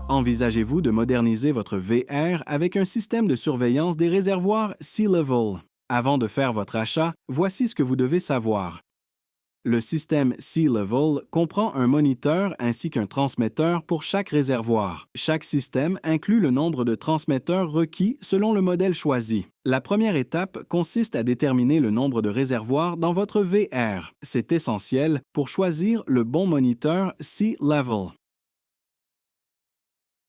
Envisagez-vous de moderniser votre VR avec un système de surveillance des réservoirs Sea Level? Avant de faire votre achat, voici ce que vous devez savoir. Le système Sea Level comprend un moniteur ainsi qu'un transmetteur pour chaque réservoir. Chaque système inclut le nombre de transmetteurs requis selon le modèle choisi. La première étape consiste à déterminer le nombre de réservoirs dans votre VR. C'est essentiel pour choisir le bon moniteur Sea Level.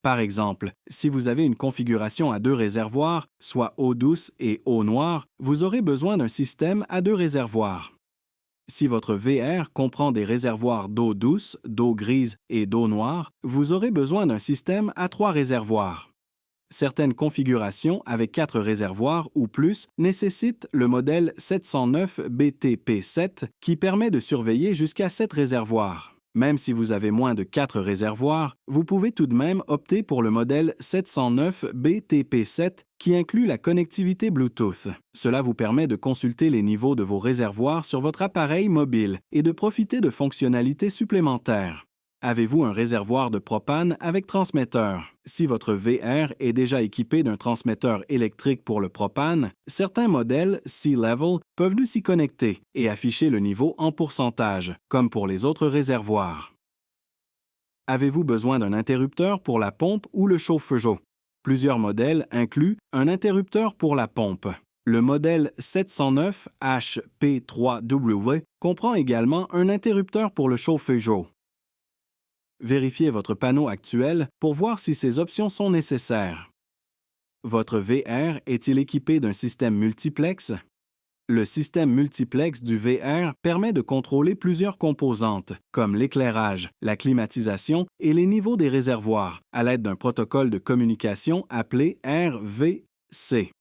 Par exemple, si vous avez une configuration à 2 réservoirs, soit eau douce et eau noire, vous aurez besoin d'un système à 2 réservoirs. Si votre VR comprend des réservoirs d'eau douce, d'eau grise et d'eau noire, vous aurez besoin d'un système à 3 réservoirs. Certaines configurations avec 4 réservoirs ou plus nécessitent le modèle 709 BTP7 qui permet de surveiller jusqu'à 7 réservoirs. Même si vous avez moins de 4 réservoirs, vous pouvez tout de même opter pour le modèle 709 BTP7 qui inclut la connectivité Bluetooth. Cela vous permet de consulter les niveaux de vos réservoirs sur votre appareil mobile et de profiter de fonctionnalités supplémentaires. Avez-vous un réservoir de propane avec transmetteur? Si votre VR est déjà équipé d'un transmetteur électrique pour le propane, certains modèles Sea Level peuvent nous s'y connecter et afficher le niveau en pourcentage, comme pour les autres réservoirs. Avez-vous besoin d'un interrupteur pour la pompe ou le chauffe-eau? Plusieurs modèles incluent un interrupteur pour la pompe. Le modèle 709 HP3W comprend également un interrupteur pour le chauffe-eau. Vérifiez votre panneau actuel pour voir si ces options sont nécessaires. Votre VR est-il équipé d'un système multiplex? Le système multiplex du VR permet de contrôler plusieurs composantes, comme l'éclairage, la climatisation et les niveaux des réservoirs, à l'aide d'un protocole de communication appelé RVC.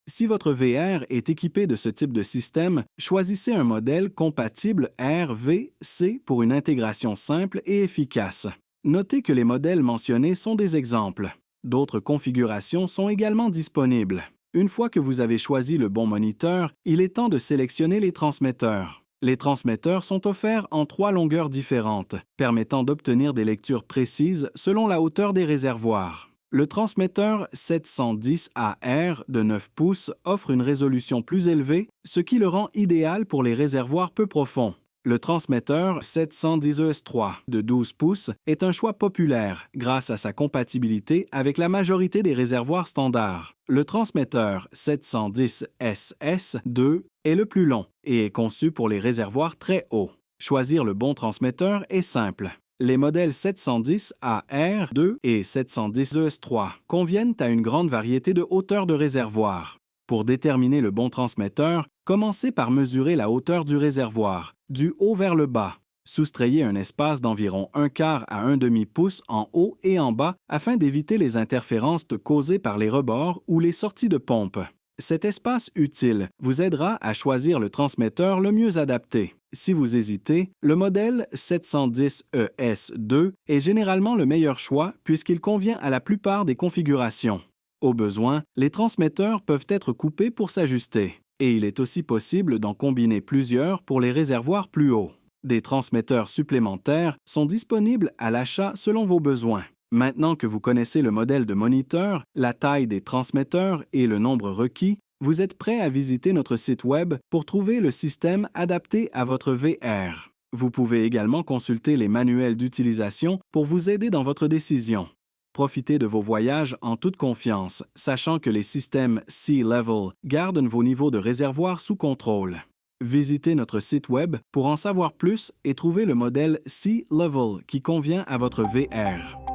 Si votre VR est équipé de ce type de système, choisissez un modèle compatible RVC pour une intégration simple et efficace. Notez que les modèles mentionnés sont des exemples. D'autres configurations sont également disponibles. Une fois que vous avez choisi le bon moniteur, il est temps de sélectionner les transmetteurs. Les transmetteurs sont offerts en 3 longueurs différentes, permettant d'obtenir des lectures précises selon la hauteur des réservoirs. Le transmetteur 710AR de 9 pouces offre une résolution plus élevée, ce qui le rend idéal pour les réservoirs peu profonds. Le transmetteur 710ES3 de 12 pouces est un choix populaire grâce à sa compatibilité avec la majorité des réservoirs standards. Le transmetteur 710SS2 est le plus long et est conçu pour les réservoirs très hauts. Choisir le bon transmetteur est simple. Les modèles 710AR2 et 710ES3 conviennent à une grande variété de hauteurs de réservoir. Pour déterminer le bon transmetteur, commencez par mesurer la hauteur du réservoir, du haut vers le bas. Soustrayez un espace d'environ 1/4 à 1/2 pouce en haut et en bas afin d'éviter les interférences causées par les rebords ou les sorties de pompe. Cet espace utile vous aidera à choisir le transmetteur le mieux adapté. Si vous hésitez, le modèle 710ES2 est généralement le meilleur choix puisqu'il convient à la plupart des configurations. Au besoin, les transmetteurs peuvent être coupés pour s'ajuster, et il est aussi possible d'en combiner plusieurs pour les réservoirs plus hauts. Des transmetteurs supplémentaires sont disponibles à l'achat selon vos besoins. Maintenant que vous connaissez le modèle de moniteur, la taille des transmetteurs et le nombre requis, vous êtes prêt à visiter notre site Web pour trouver le système adapté à votre VR. Vous pouvez également consulter les manuels d'utilisation pour vous aider dans votre décision. Profitez de vos voyages en toute confiance, sachant que les systèmes Sea Level gardent vos niveaux de réservoir sous contrôle. Visitez notre site Web pour en savoir plus et trouver le modèle Sea Level qui convient à votre VR.